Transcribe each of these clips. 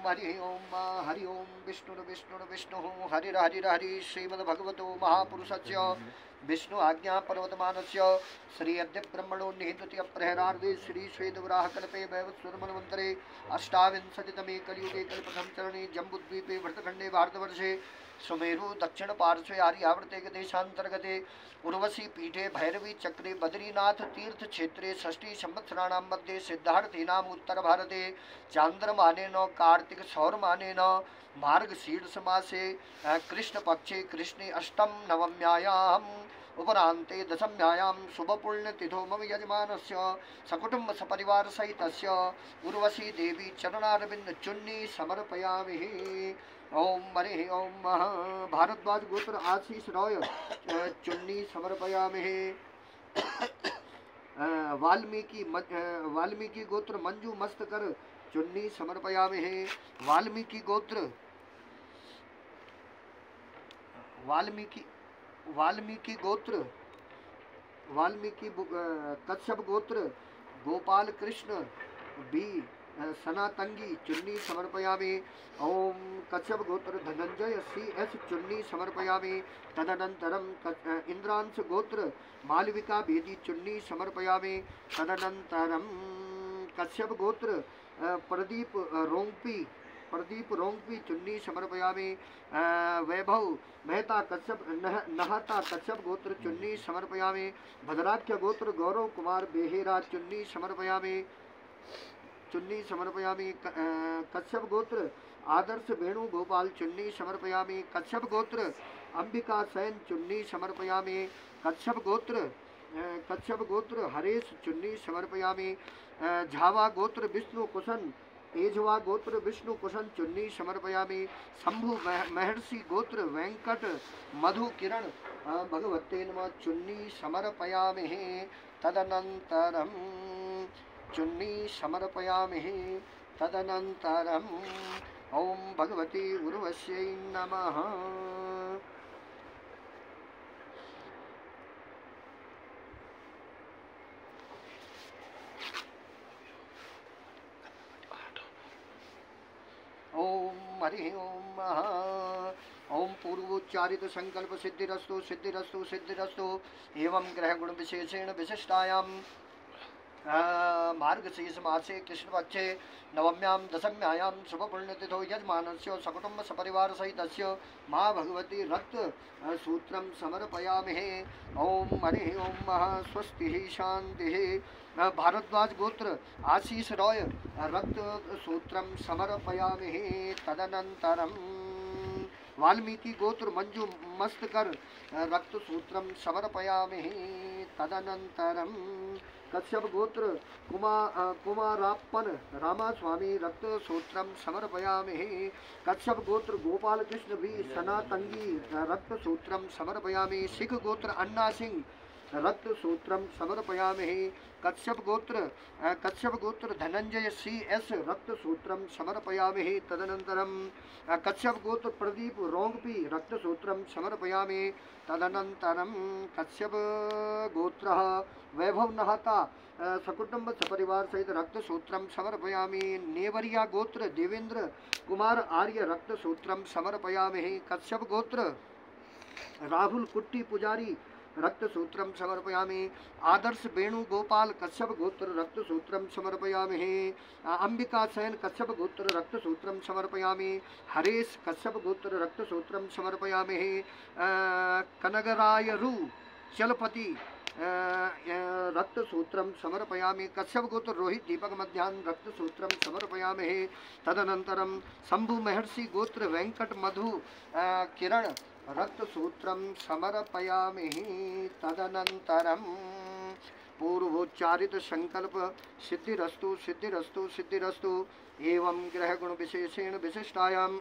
हरि ओम विष्णु हरिर्हरिर्हरि श्रीमद्भगवतो महापुरुषस्य विष्णु आज्ञा पर्वतमानस्य श्री अद्य ब्रह्मणो निहितति प्रहरार्धे श्री श्वेतवराह कल्पे वैवस्वरमन्वन्तरे अष्टाविंशतितमे कलियुगे कल्पप्रथम चरणे जम्बूद्वीपे भरतखण्डे भारतवर्षे सुमेरु दक्षिण पार्श्वे आर्यावर्ते देशांतर्गते उर्वशी पीठे भैरवी चक्रे बद्रीनाथ तीर्थ क्षेत्रे षष्ठी संवत्सराणां मध्ये सिद्धार्थीनाम उत्तर भारते चांद्रमानेन कार्तिक सौरमानेन मार्गशीर्ष मासे कृष्ण पक्षे कृष्णे अष्टम नवम्यायाम उपरांते दशम्यायां शुभपुण्यतिथो मम यजमानस्य सकुटुम्ब सपरिवार सहितस्य उर्वशी देवी चरणारविंद चुन्नी समर्पयामि। ओम हरि ओम भारद्वाज गोत्र आशीष रॉय चुन्नी समर्पयामि। वाल्मीकि गोत्र मंजू मस्तकर चुन्नी समर्पयामि। वाल्मीकि गोत्र कश्यप गोत्र गोपाल कृष्ण बी सनातंगी चुन्नी समर्पयामि। ओम कश्यप गोत्र धनंजय सी एस चुन्नी समर्पयामि। तदनंतरम इंद्रांश गोत्र मालविका बेदी चुन्नी समर्पयामि। तदनंतरम कश्यप गोत्र प्रदीप रोंगपी चुन्नी समर्पयामि। वैभव मेहता कश्यप नहाता कश्यप गोत्र चुन्नी समर्पयामि। भद्राख्य गोत्र गौरव कुमार बेहेरा चुन्नी समर्पयामि। कश्यप गोत्र आदर्श वेणु गोपाल चुन्नी समर्पयामि। कश्यप गोत्र अंबिका सैन चुन्नी समर्पयामि। कश्यप गोत्र हरेश चुन्नी समर्पयामि। झावा गोत्र विष्णु कुशन एझवा गोत्र विष्णु कुशन चुन्नी समर्पयामि। शंभु महर्षि गोत्र वेंकट मधु किरण भगवते नमः चुन्नी समर्पयामि। तदनंतरम चुन्नी समर्पयामि। तदनंतरम ओम भगवती उर्वश्यै नमः। ओम हरि ओम ओम पूर्वोच्चारित संकल्प सिद्धिरस्तु सिद्धिरस्तु सिद्धिरस्तु। एवं ग्रह गुण विशेषेण विशिष्टायां मार्गशीर्ष मासे कृष्णपक्षे नवम्यां दशम्यायां शुभपुण्यतिथौ यजमानस्य सकुटुम्ब सपरिवार सहितस्य मां भगवती रक्त सूत्रं समर्पयामि। ओम हरि ओम स्वस्ति शांति। भारद्वाज गोत्र आशीष रॉय रक्त सूत्रं समर्पयामि। तदनंतरम वाल्मीकि गोत्र मंजू मस्तकर रक्त सूत्रं समर्पयामि। तदनंतरम कश्यप गोत्र कुमाराप्पन रामास्वामी रक्त सूत्रं समर्पयामि। कश्यप गोत्र गोपाल कृष्ण भी सनातंगी रक्त सूत्रं समर्पयामि। सिख गोत्र अन्ना सिंह रक्त सूत्रं समर्पयामि। कश्यप गोत्र धनंजय सी एस रक्त सूत्रं समर्पयामि। तदनंतरम कश्यप गोत्र प्रदीप रोंगपी रक्त सूत्रं समर्पयामि। तदनंतरम कश्यप गोत्र वैभव नहाता सकुटुम्ब सपरिवार सहित रक्त सूत्रं समर्पयामि। नेवरिया गोत्र देवेंद्र कुमार आर्य रक्त सूत्रं समर्पयामि। कश्यप गोत्र राहुल कुट्टी पुजारी रक्त सूत्रं समर्पयामि। आदर्श वेणु गोपाल कश्यप गोत्र रक्त सूत्रं समर्पयामि। अंबिका सैन कश्यप गोत्र रक्त सूत्रं समर्पयामि। हरेश कश्यप गोत्र रक्त सूत्रं समर्पयामि। कनगरायरु चलपति रक्त सूत्रं समर्पयामि। कश्यप गोत्र रोहित दीपक मध्याह्न रक्त सूत्रं समर्पयामि। तदनंतरम शंभु महर्षि गोत्र वेंकट मधु किरण रक्त सूत्रं समर्पयामि। तदनंतरम पूर्वोच्चारित संकल्प सिद्धिरस्तु सिद्धिरस्तु सिद्धिरस्तु। एवं ग्रह गुण विशेषेण विशिष्टायां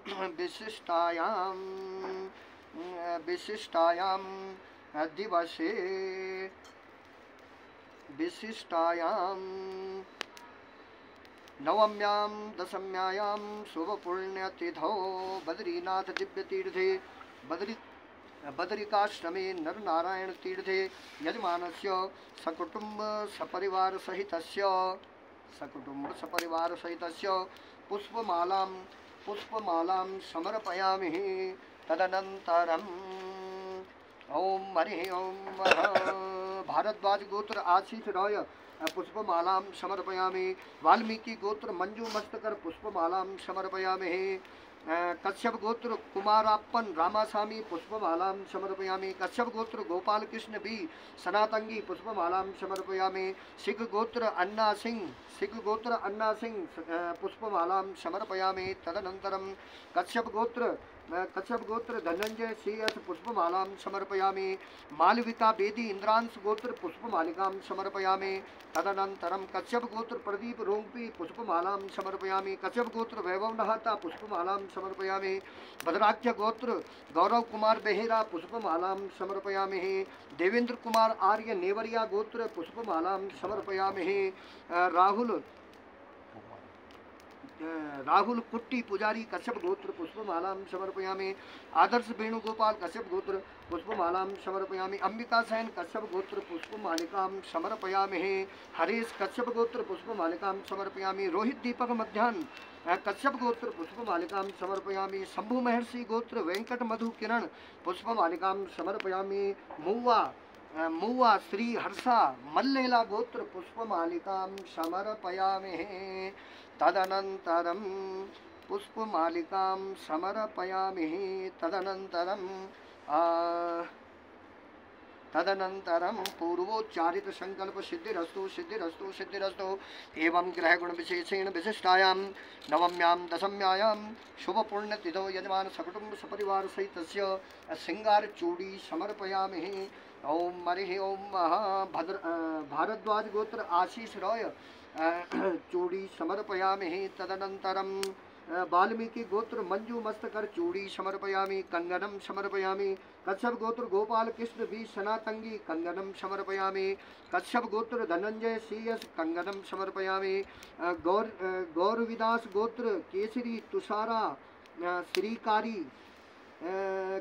विशिष्टायां नवम्यां दशम्यायां शुभपुण्यतिथौ बद्रीनाथ दिव्यतीर्थे बदरिकाश्रमे नरनारायण तीर्थे यजमानस्य सकुटुम्ब सपरिवार सहितस्य पुष्पमालां पुष्पमालां समर्पयामि। तदनन्तरम् ओम हरि ओम भारद्वाज गोत्र आशीष रॉय पुष्पमालां समर्पयामि। वाल्मीकि गोत्र मंजू मस्तकर पुष्पमालां समर्पयामि। कश्यप गोत्र कुमाराप्पन रामास्वामी पुष्पमालां समर्पयामि। कश्यप गोत्र गोपाल कृष्ण बी सनातंगी पुष्पमालां समर्पयामि। सिख गोत्र अन्ना सिंह पुष्पमालां समर्पयामि। तदनन्तरं कश्यप गोत्र धनंजय सीएस पुष्पमालां समर्पयामि। मालविका बेदी इंद्रांश गोत्र पुष्पमालिकां समर्पयामि। तदनन्तरं कश्यप गोत्र प्रदीप रोंगपी पुष्पमालां समर्पयामि। कश्यप गोत्र वैभव नहाता पुष्पमालां समर्पयामि। भद्राख्य गोत्र गौरव कुमार बेहेरा पुष्पमालां समर्पयामि। देवेंद्र कुमार आर्य नेवरिया गोत्र पुष्पमालां समर्पयामि। राहुल कुट्टी पुजारी कश्यप गोत्र पुष्पमालां समर्पयामि। आदर्श वेणुगोपाल कश्यप गोत्र पुष्पमालां समर्पयामि। अंबिका सेन कश्यप गोत्र पुष्पमालिकां समर्पयामि। हरेश कश्यप गोत्र पुष्पमालिकां समर्पयामि। रोहित दीपक मध्याह्न कश्यप गोत्र पुष्पमालिकां समर्पयामि। शंभु महर्षि गोत्र वेंकट मधु किरण पुष्पमालिकां समर्पयामि। मुवा श्री हर्षा मल्लेला गोत्र पुष्पमालिकां समर्पयामि। तदनन्तरं पुष्पमालिकां समर्पयामि। तदनन्तरं पूर्वोच्चारित संकल्प सिद्धिरस्तु एवं ग्रह गुण विशेषेण विशिष्टायां नवम्यां दशम्यां शुभ पुण्यतिथौ यजमान सकुटुंब सपरिवार सहितस्य सिंगार चूड़ी समर्पयामि। ओम हरि ओम भारद्वाज गोत्र आशीष रॉय चूड़ी समर्पयामि। तदनन्तरं वाल्मीकि गोत्र मंजू मस्तकर चूड़ी समर्पयामि। कंगनम समर्पयामि। कश्यप गोत्र गोपाल कृष्ण बी सनातंगी कंगनम समर्पयामि। कश्यप गोत्र धनंजय सीएस कंगनम समर्पयामि। गौरविदास गोत्र केसरी तुषारा श्रीकारी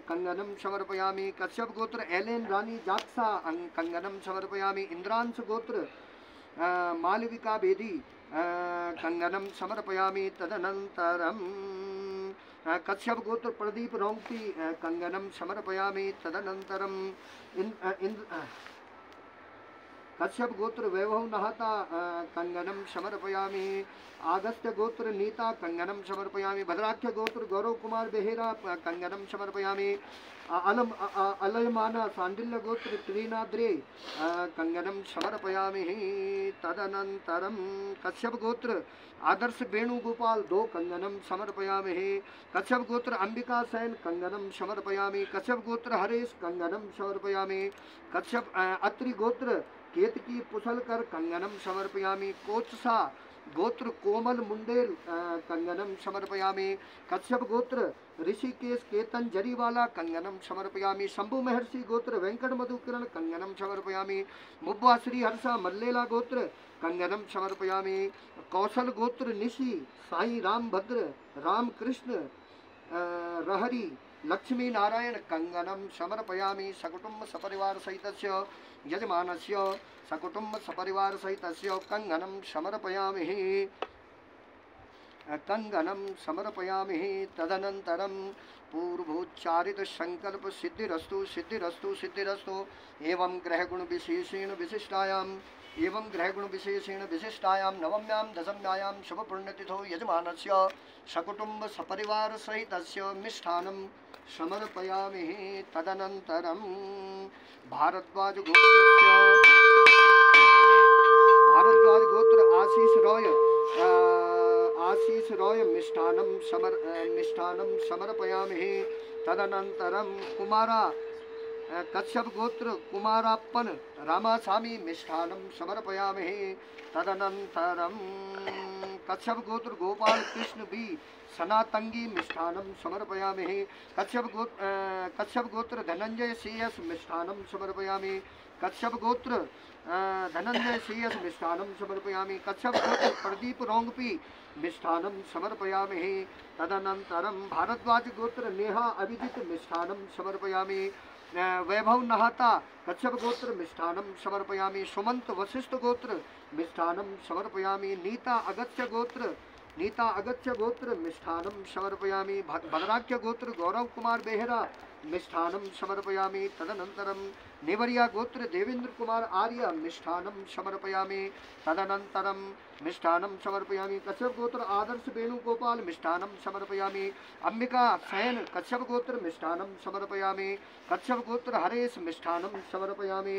कंगनम समर्पयामि। कश्यप गोत्र एलेन रानी जाक्सा कंगनम समर्पयामि। इंद्रांश गोत्र मालविका बेदी कंगनम समर्पयामि। तदनन्तरं कश्यप गोत्र प्रदीप रोंगपी कंगनम समर्पयामि। तदनन्तरं कश्यप गोत्र वैभव नहाता कंगनम समर्पयामि। आगस्त्य गोत्र नीता कंगनम समर्पयामि। भद्राख्य गोत्र गौरव कुमार बेहेरा कंगनम समर्पयामि। अलयमाना सांडिल्य गोत्र त्रिनाद्रे कंगनम समर्पयामि। तदनन्तरं कश्यप गोत्र आदर्श वेणुगोपाल दो कंगनम समर्पयामि। कश्यप गोत्र अंबिका सेन कंगनम समर्पयामि। कश्यप गोत्र हरेश कंगनम समर्पयामि। कश्यप अत्रि गोत्र केतकी पुसलकर कंगनम समर्पयामि। कोचसा गोत्र कोमल मुंडेल कंगनम समर्पयामि। कश्यप गोत्र ऋषिकेश केतन जरीवाला कंगनम समर्पयामि। शंभु महर्षि गोत्र वेंकट मधु किरण कंगनम समर्पयामि। मुब्बा श्री हर्षा मल्लेला गोत्र कंगनम समर्पयामि। कौशल गोत्र निशि साई रामभद्र रामकृष्ण रहरी लक्ष्मी नारायण कंगनम समर्पयामि। सकुटुंब सपरिवार सहितस्य यजमानस्य सकुटुंब सपरिवार सहितस्य कंगनम समर्पयामि। कंगनम समर्पयामि। तदनन्तरं पूर्वोच्चारित संकल्प सिद्धिरस्तु एवं ग्रहगुण विशेषेण विशिष्टायां नवम्यां दशम्यां शुभ पुण्यतिथौ यजमानस्य सकुटुंब सपरिवार सहितस्य मिष्ठान्नं समर्पयामि। तदनन्तरं भारद्वाज गोत्र आशीष रॉय मिष्ठान्नं समर्पयामि। तदनन्तरं कुमारा कश्यप गोत्र कुमाराप्पन रामास्वामी मिष्ठान्नं समर्पयामि। तदनन्तरं कश्यप गोत्र गोपाल कृष्ण बी सनातंगी मिष्ठान्नं समर्पयामि। कश्यप गोत्र धनंजय सीएस मिष्ठान्नं समर्पयामि। कश्यप गोत्र धनंजय सीएस मिष्ठान्नं समर्पयामि। कश्यप गोत्र प्रदीप रोंगपी मिष्ठान्नं समर्पयामि। तदनन्तरं भारद्वाज गोत्र नेहा अभिजित मिष्ठान्नं समर्पयामि। वैभव नहाता कश्यप गोत्र मिष्ठान्नं समर्पयामि। सुमंत वशिष्ठ गोत्र मिष्ठान्नं समर्पयामि। नीता अगस्त्य गोत्र नीता अगत्य गोत्र मिष्ठानं समर्पयामि। भद्राख्य गोत्र गौरव कुमार बेहरा मिष्ठानं समर्पयामि। तदनन्तरं नेवरिया गोत्र देवेंद्र कुमार आर्य मिष्ठानं समर्पयामि। तदनन्तरं मिष्ठानं समर्पयामि। कश्यप गोत्र आदर्श वेणुगोपाल मिष्ठानं समर्पयामि। अंबिका सैन कश्यप गोत्र मिष्ठानं समर्पयामि। कश्यप गोत्र हरेश मिष्ठानं समर्पयामि।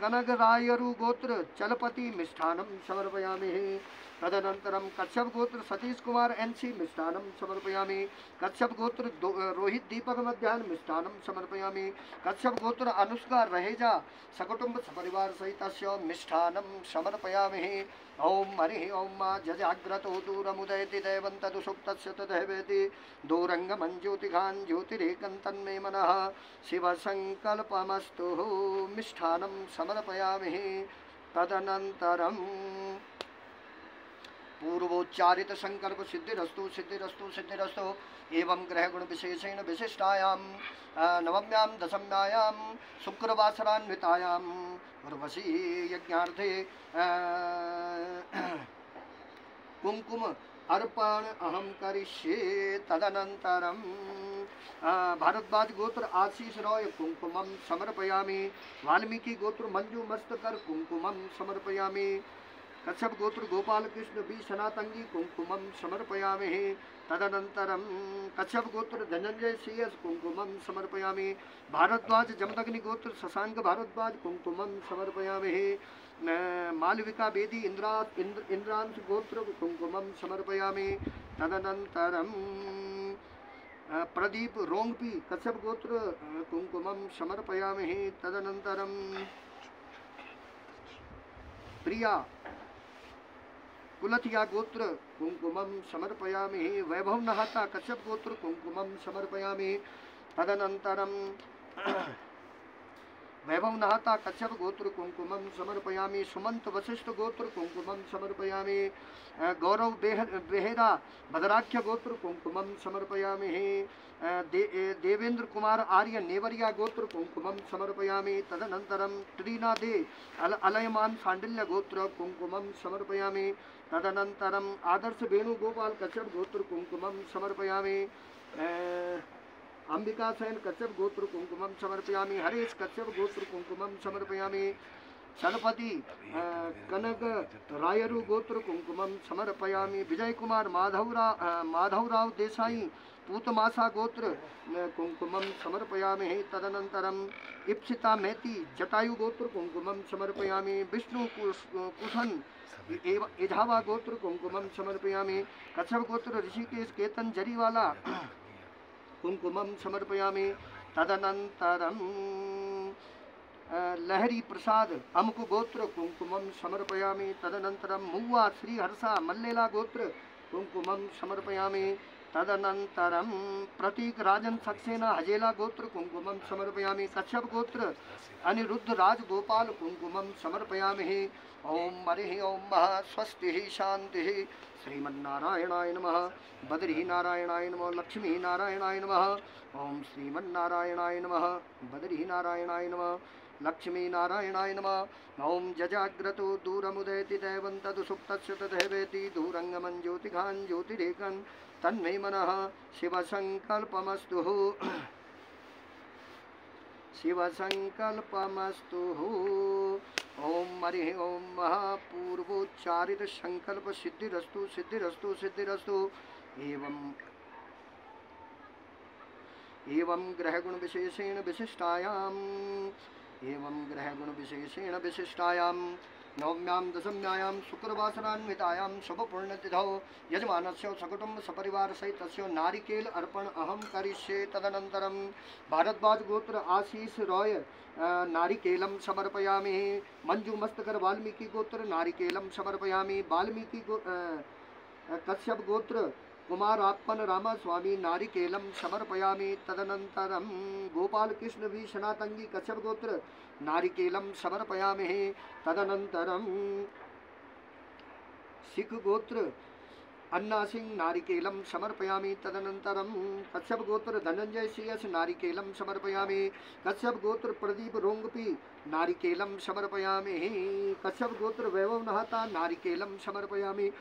कनगरायरु गोत्र चलपति मिष्ठानं समर्पयामि। तदनन्तरं कश्यप गोत्र सतीश कुमार एनसी मिष्ठानं समर्पयामि। कश्यप गोत्र रोहित दीपक मध्याह्न मिष्ठानं समर्पयामि। कश्यप गोत्र अनुष्का रहेजा सकुटुंब सपरिवार सहितस्य मिष्ठानं समर्पयामि। ओम हरि ओम मा जजाग्रतो दूरमुदयति दैवं तदुसुप्तस्य तदैवेति दूरंगमं ज्योतिघान् ज्योतिरेकं तन्मे मनः शिवसङ्कल्पमस्तु मिष्ठानं समर्पयामि। तदनन्तरं पूर्वोच्चारित संकल्प सिद्धिरस्तु सिद्धिरस्तु सिद्धिरस्तु। एवं ग्रह गुण विशेषेण विशिष्टायां नवम्यां दशम्यां शुक्रवासरान्वितायां उर्वशी यज्ञार्थे कुंकुम अर्पण अहम करिष्ये। तदनन्तरं भारद्वाज गोत्र आशीष रॉय कुंकुमं समर्पयामि। वाल्मीकि गोत्र मंजू मस्तकर कुंकुमं समर्पयामि। कश्यप गोत्र गोपाल कृष्ण बी सनातंगी कुंकुमं समर्पयामि। तदनन्तरं कश्यप गोत्र धनंजय सीएस कुंकुमं समर्पयामि। भारद्वाज जमदग्नि गोत्र शशांक भारद्वाज कुंकुमं समर्पयामि। मालविका बेदी इंद्रांश गोत्र कुंकुमं समर्पयामि। तदनन्तरं प्रदीप रोंगपी कश्यप गोत्र कुंकुमं समर्पयामि। तदनन्तरं प्रिया कुलथिया गोत्र कुंकुमं समर्पयामि। वैभव नहाता कश्यप गोत्र कुंकुमं समर्पयामि। तदनन्तरं वैभव नहाता कश्यप गोत्र कुंकुमं समर्पयामि। सुमंत वशिष्ठ गोत्र कुंकुमं समर्पयामि। गौरव बेहरा भद्राख्य गोत्र कुंकुमं समर्पयामि। देवेंद्र कुमार आर्य नेवरिया गोत्र कुंकुमं समर्पयामि। तदनन्तरं ट्रीना दे अलयमान सांडिल्य गोत्र कुंकुमं समर्पयामि। तदनन्तरं आदर्श वेणुगोपाल कश्यप गोत्र कुंकुमं समर्पयामि। अंबिका सेन कश्यप गोत्र कुंकुमं समर्पयामि। हरेश कश्यप गोत्र कुंकुमं समर्पयामि। चलपति कनक रायरु गोत्र कुंकुमं समर्पयामि। विजय कुमार माधवराव देसाई पूतमासा गोत्र कुंकुमं समर्पयामि। तदनन्तरं इप्सिता मेहती जटायु गोत्र कुंकुमं समर्पयामि। विष्णु कुशन इझावा गोत्र कुंकुमं समर्पयामि। कश्यप गोत्र ऋषिकेश केतन जरीवाला कुंकुमं समर्पयामि। तदनन्तरं लहरी प्रसाद अमुक गोत्र कुंकुमं समर्पयामि। तदनन्तरं मुव्वा श्रीहर्षा मल्लेला गोत्र कुंकुमं समर्पयामि। तदनन्तरं प्रतीक राजन सक्सेना हजेला गोत्र कुंकुमं समर्पयामि। कश्यप गोत्र अनिरुद्ध राज गोपाल कुंकुमं समर्पयामि। ओम हरिः ओम स्वस्ति शांति। श्रीमन्नारायणाय नमः। बद्री नारायणाय नमः। लक्ष्मी नारायणाय नमः। ओम श्रीमन्नारायणाय नमः। बद्री नारायणाय नमः। लक्ष्मी नारायणाय नमः। ओम जजाग्रतो दूरमुदयति दैवं तदुसुप्तस्य तदैवेति दूरंगमं ज्योतिघान् ज्योतिरेकं तन्मे मनः शिवसङ्कल्पमस्तु शिवसङ्कल्पमस्तु। ओम हरिः ओम पूर्वोच्चारित संकल्प सिद्धिरस्तु सिद्धिरस्तु सिद्धिरस्तु। एवं ग्रह गुण विशेषेण विशिष्टायां नवम्यां दशम्यां शुक्रवासरान्वितायां शुभपुण्यतिथौ यजमानस्य सकुटुम्ब सपरिवार सहितस्य नारिकेल अर्पण अहम करिष्ये। तदनन्तरं भारद्वाज गोत्र आशीष रॉय नारिकेलं समर्पयामि। मंजू मस्तकर वाल्मीकि गोत्र नारिकेलं समर्पयामि। वाल्मीकि कश्यप गोत्र कुमाराप्पन रामास्वामी नारिकेलं समर्पयामि। तदनन्तरं गोपाल कृष्ण वी सनातंगी कश्यप गोत्र नारिकेलं समर्पयामि। तदनन्तरं सिख गोत्र अन्ना सिंह नारिकेलं समर्पयामि। तदनन्तरं कश्यप गोत्र धनंजय सीएस नारिकेलं समर्पयामि। कश्यप गोत्र प्रदीप रोंगपी नारिकेलं समर्पयामि। कश्यप गोत्र वैभव नहाता नारिकेलं समर्पयामि।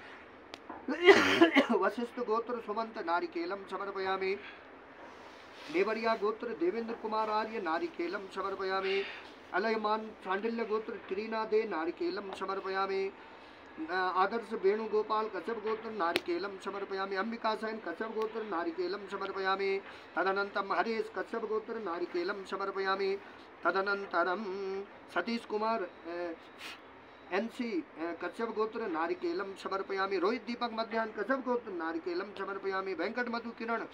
वशिष्ठ गोत्र सुमंत नारिकेलम समर्पयामि। देवरिया गोत्र देवेंद्र कुमार आर्य नारिकेलम समर्पयामि। अलयमान सांडिल्य गोत्र ट्रीना दे नारिकेलम समर्पयामि। आदर्श वेणुगोपाल कश्यप गोत्र नारिकेलम समर्पयामि। अंबिका सेन कश्यप गोत्र नारिकेलम समर्पयामि। तदनंतरम हरीश कश्यप गोत्र नारिकेलम समर्पयामि। तदनंतरम सतीश कुमार एनसी कश्यप गोत्र नारिकेलम समर्पयामि। रोहित दीपक मध्याह्न कश्यप गोत्र नारिकेलम समर्पयामि। वेंकट मधु किरण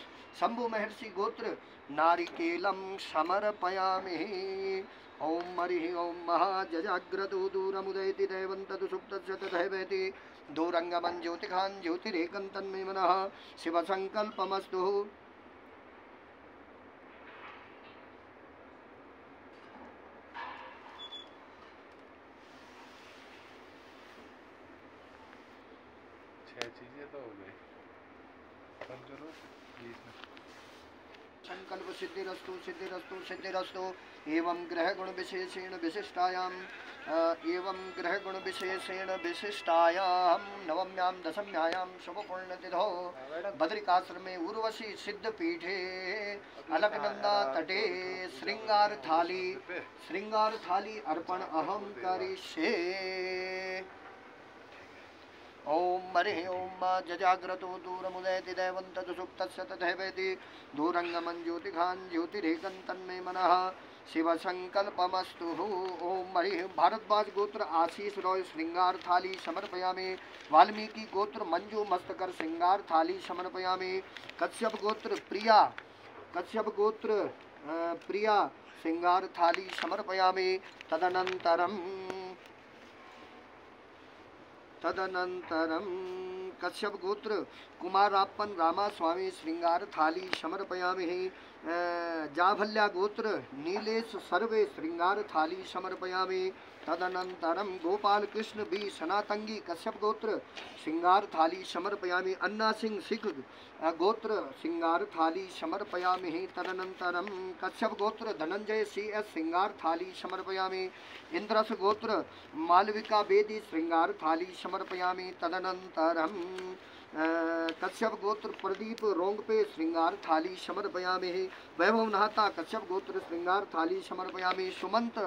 शंभु महर्षि गोत्र नारिकेलम समर्पयामि। ओम हरि ओम महाजजाग्रतो दूरमुदयति दैवन्तु सुप्तस्य तथैवेति दूरंगमं ज्योतिखान् ज्योतिरेकं तन्मे मनः शिवसङ्कल्पमस्तु। चीजें तो हो गई। संकल्प सिद्धिरस्तु सिद्धिरस्तु सिद्धिरस्तु। एवं ग्रह गुण विशेषेण विशिष्टायां नवम्यां दशम्यायां शुभ पुण्यतिथौ बद्रिकाश्रमे उर्वशी सिद्ध पीठे अलकनंदा तटे श्रृंगार थाली अर्पण अहम करिष्ये। ओम हरि ओम जजाग्रतो दूरमुदयति दैवन्तु सुप्तस्य तथैवेति दूरंगमं ज्योतिखान् ज्योतिरेकं तन्मे मनः शिवसङ्कल्पमस्तु। ओम हरि भारद्वाज गोत्र आशीष रॉय श्रृंगार थाली समर्पयामि। वाल्मीकि गोत्र मंजू मस्तकर श्रृंगार थाली समर्पयामि। कश्यप गोत्र प्रिया श्रृंगार थाली समर्पयामि। तदनंतरम कश्यप गोत्र कुमाराप्पन रामास्वामी श्रृंगार थाली समर्पयामि। जाभल्या गोत्र नीलेश सर्वे श्रृंगार थाली समर्पयामि। तदनंतरम गोपाल कृष्ण बी सनातंगी कश्यप गोत्र श्रृंगार थाली समर्पयामि। अन्ना सिंह सिख गोत्र श्रृंगार थाली समर्पयामि। तदनंतरम कश्यप गोत्र धनंजय सी एस श्रृंगार थाली समर्पयामि। इंद्रस गोत्र मालविका बेदी श्रृंगार थाली समर्पयामि। तदनंतरम कश्यप गोत्र प्रदीप रोंगपे श्रृंगार थाली समर्पयामि। वैभव नाहता कश्यप गोत्र श्रृंगार थाली समर्पयामि। सुमंत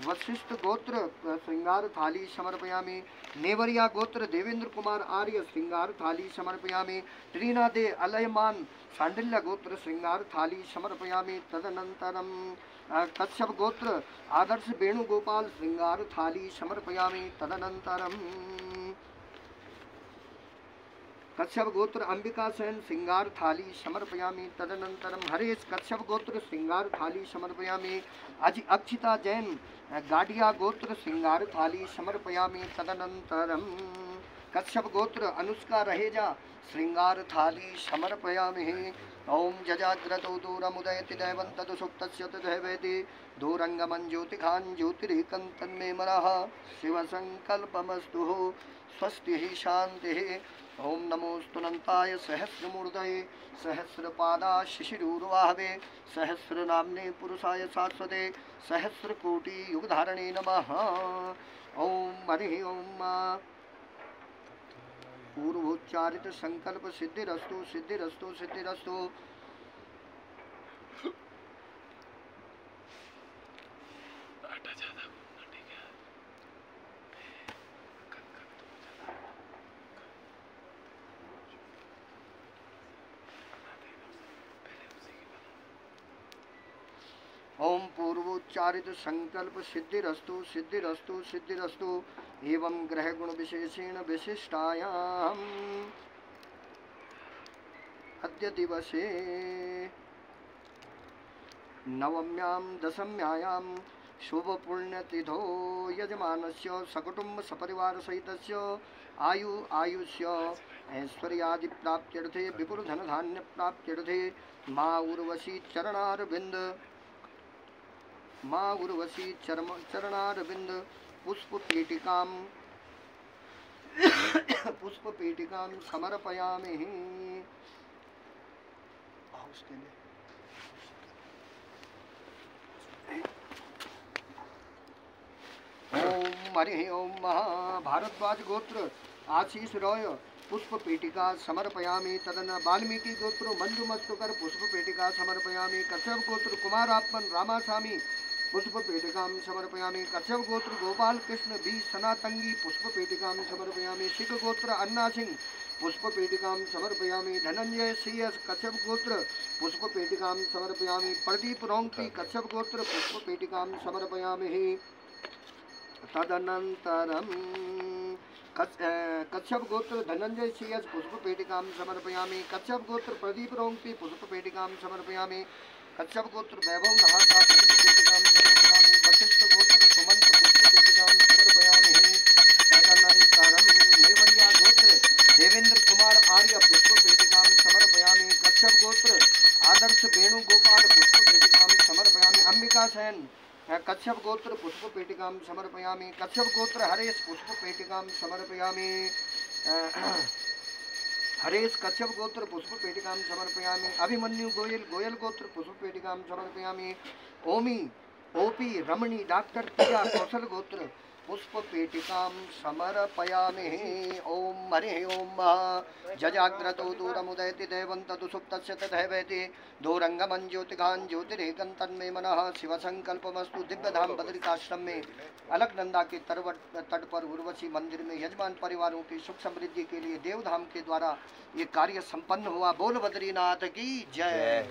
वशिष्ठ गोत्र श्रृंगार थाली समर्पयामि। नेवरिया गोत्र देवेंद्र कुमार आर्य श्रृंगार थाली समर्पयामि। ट्रीना दे अलयमान सांडिल्य गोत्र श्रृंगार थाली समर्पयामि। तदनंतरम कश्यप गोत्र आदर्श वेणुगोपाल श्रृंगार थाली समर्पयामि। तदनंतरम कश्यप गोत्र अंबिका सेन श्रृंगार थाली समर्पयामि। तदनंतरम हरेश कश्यप गोत्र श्रृंगार थाली समर्पयामि। अक्षिता जैन गाडिया गोत्र श्रृंगार थाली समर्पयामि। तदनंतरम कश्यप गोत्र अनुष्का रहेजा श्रृंगार थाली समर्पयामि। ओम जजाग्रतो दूरमुदयति दैवन्तु सुप्तस्य तथैवेति दूरंगमं ज्योतिखान् ज्योतिरेकं तन्मे मनः शिवसङ्कल्पमस्तु। स्वस्ति ही शांति। ओम नमोस्तुनंताय सहस्रमूर्धये सहस्रपादा शिशिरूर्वाहवे सहस्रनाम्ने पुरुषाय शाश्वते सहस्रकोटि युगधारणे नमः। ओम हरि ओम पूर्वोच्चारित संकल्प सिद्धिरस्तु सिद्धिरस्तु सिद्धिरस्तु। ओम पूर्वोच्चारित संकल्प सिद्धिरस्तु सिद्धिरस्तु सिद्धिरस्तु। एवं ग्रह गुण विशेषेण विशिष्टायाम अद्य दिवसे नवम्यां दशम्यायां शुभ पुण्यतिथौ यजमानस्य सकुटुंब सपरिवार सहितस्य आयुष्य ऐश्वर्यादि प्राप्त्यर्थे विपुल धन धान्य प्राप्त्यर्थे माँ उर्वशी चरणारविंद पुष्पपेटिकां समर्पयामि। ओम हरि ओम भारद्वाज गोत्र आशीष रॉय पुष्पपेटिका समर्पयामि। तदन वाल्मीकि गोत्र मंजुमस्तुकर पुष्पपेटिका समर्पयामि। कश्यप गोत्र कुमारात्मन रामास्वामी पुष्पपेटिकां समर्पयामि। कश्यप गोत्र गोपाल कृष्ण बी सनातंगी पुष्पपेटिकां समर्पयामि। सिख गोत्र अन्ना सिंह पुष्पपेटिकां समर्पयामि। धनंजय सीएस कश्यप गोत्र पुष्पपेटिकां समर्पयामि। प्रदीप रोंगटी कश्यप गोत्र पुष्पपेटिकां समर्पयामि। तदनन्तरं कश्यप गोत्र धनंजय सीएस पुष्पपेटिकां समर्पयामि। कश्यप गोत्र प्रदीप रोंगटी पुष्पपेटिकां समर्पयामि। कश्यप गोत्र वैभव नहाता पुष्पपेटिकां समर्पयामि। वशिष्ठ गोत्र सुमंत पुष्पपेटिकां समर्पयामि। तदनन्तरं नेवरिया गोत्र देवेंद्र कुमार आर्य पुष्पपेटिकां समर्पयामि। कश्यप गोत्र आदर्श वेणुगोपाल पुष्पपेटिकां समर्पयामि। अंबिका सेन कश्यप गोत्र पुष्पपेटिकां समर्पयामि। कश्यप गोत्र हरेश पुष्पपेटिकां समर्पयामि। हरेश कश्यप गोत्र पुष्पपेटिकां समर्पयामि। अभिमन्यु गोयल गोयल गोत्र पुष्पपेटिकां समर्पयामि। ओमी ओपी रमणी डॉक्टर प्रिया कौशल गोत्र पुष्पपेटिकां समर्पयामि। ओम हरिः ओम जजाग्रतो दूरमुदयति देवन्तु सुप्तस्य तथैवेति दूरंगमं ज्योतिघान ज्योतिरेकं तन्मे मनः शिवसंकल्पमस्तु। दिव्यधाम बद्रिकाश्रम में अलकनंदा के तट पर उर्वशी मंदिर में यजमान परिवारों की सुख समृद्धि के लिए देवधाम के द्वारा ये कार्य संपन्न हुआ। बोल बद्रीनाथ की जय।